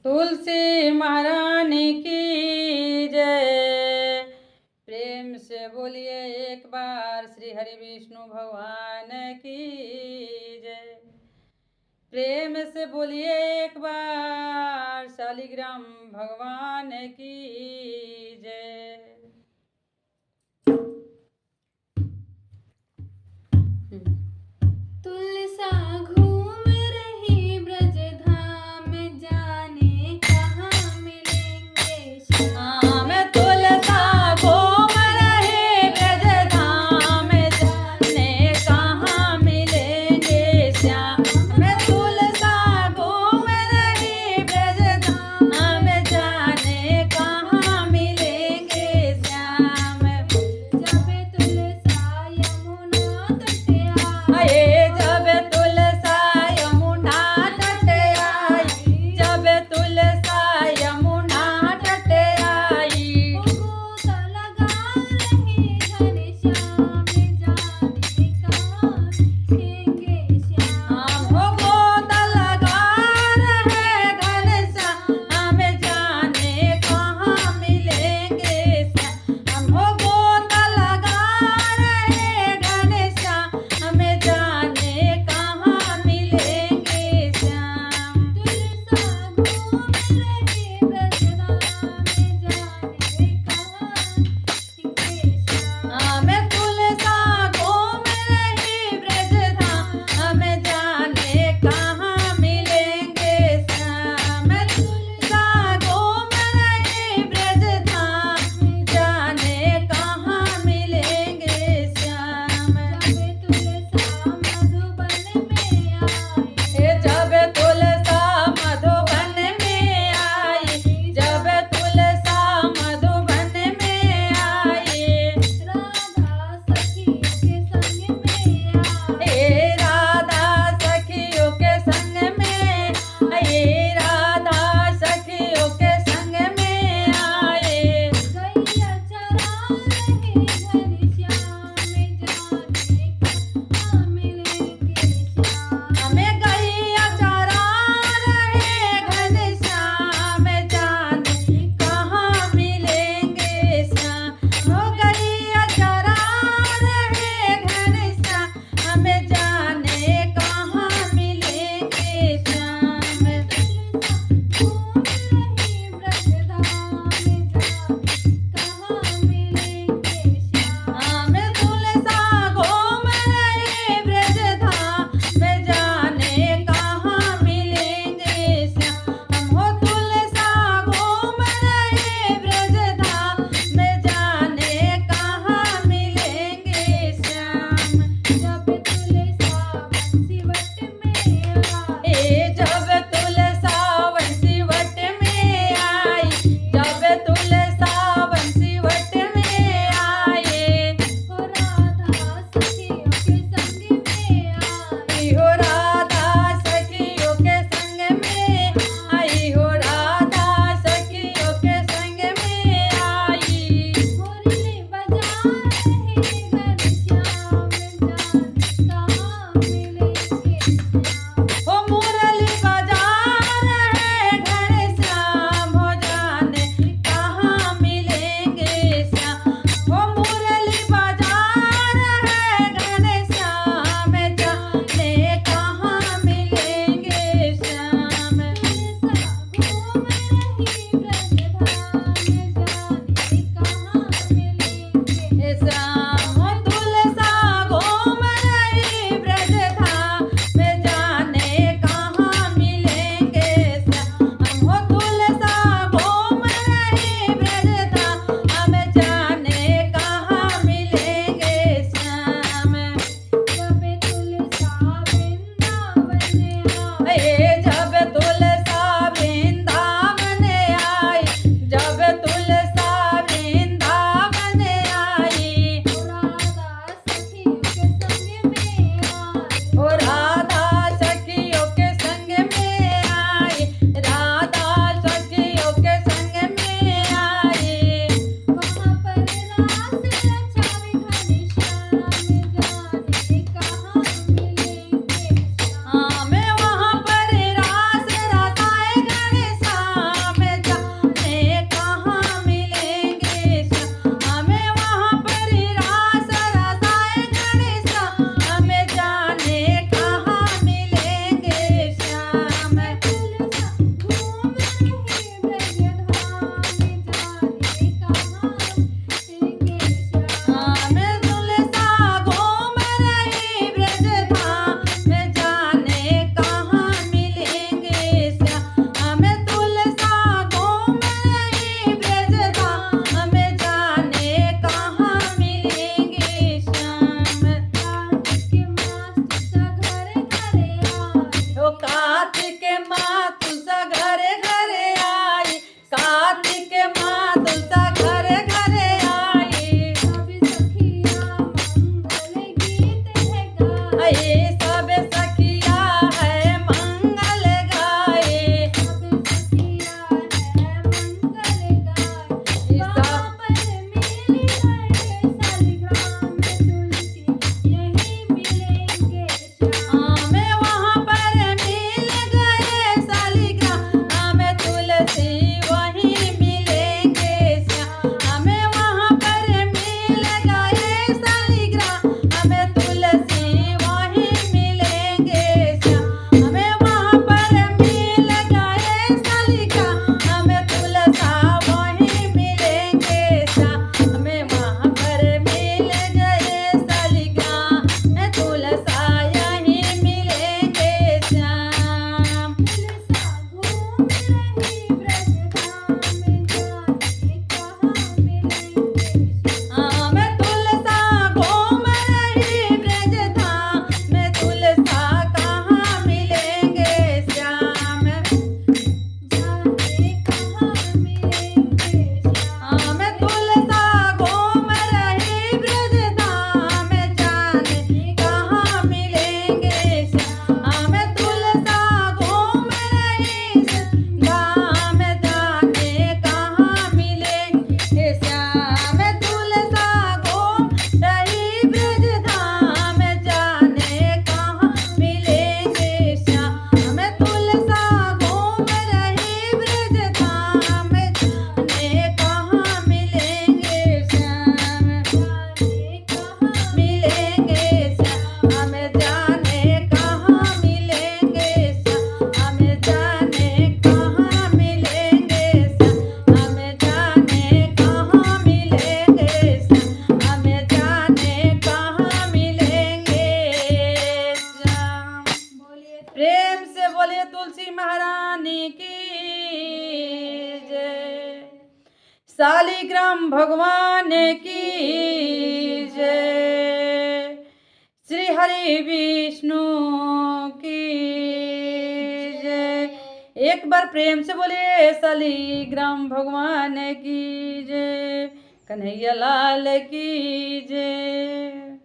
तुलसी महारानी की जय। प्रेम से बोलिए एक बार श्री हरि विष्णु भगवान की जय। प्रेम से बोलिए एक बार शालिग्राम भगवान की जय। तुलसा घूम रही ब्रज धाम, जाने कहाँ मिलेंगे श्याम। तुलसा घूम रही ब्रज धाम, जाने कहाँ मिलेंगे श्याम। तुलसा घूम रही ब्रज धाम, जाने कहाँ मिलेंगे श्याम। जब तुलसा यमुना तट आए जब तुलसा रही ब्रजधाम जाने कहाँ मिलेंगे हाँ मैं तुलसा घूम रही ब्रजधाम में तुलसा कहाँ मिलेंगे श्याम जाने कहाँ मिलेंगे हाँ मैं तुलसा घूम रही ब्रजधाम में जाने कहाँ मिलेंगे श्याम हाँ मैं तुलसा घूम रही धाम जाने कहाँ मिलेंगे श्याम मैं तुलसा घूम रही ब्रजधाम जाने कहाँ मिलेंगे श्याम मैं तुलसा घूम रही ब्रजधाम जाने कहाँ मिलेंगे श्याम जाने कहाँ मिलेंगे श्याम जाने कहाँ मिलेंगे श्याम जाने कहाँ मिलेंगे श्याम जाने कहाँ मिलेंगे श्याम जाने कहाँ मिलेंगे श्याम बोलिए प्रेम से बोले तुलसी महारानी की जय शालिग्राम भगवान की जय श्री हरि विष्णु की जय एक बार प्रेम से बोले शालिग्राम भगवान की जय कन्हैया लाल की जय।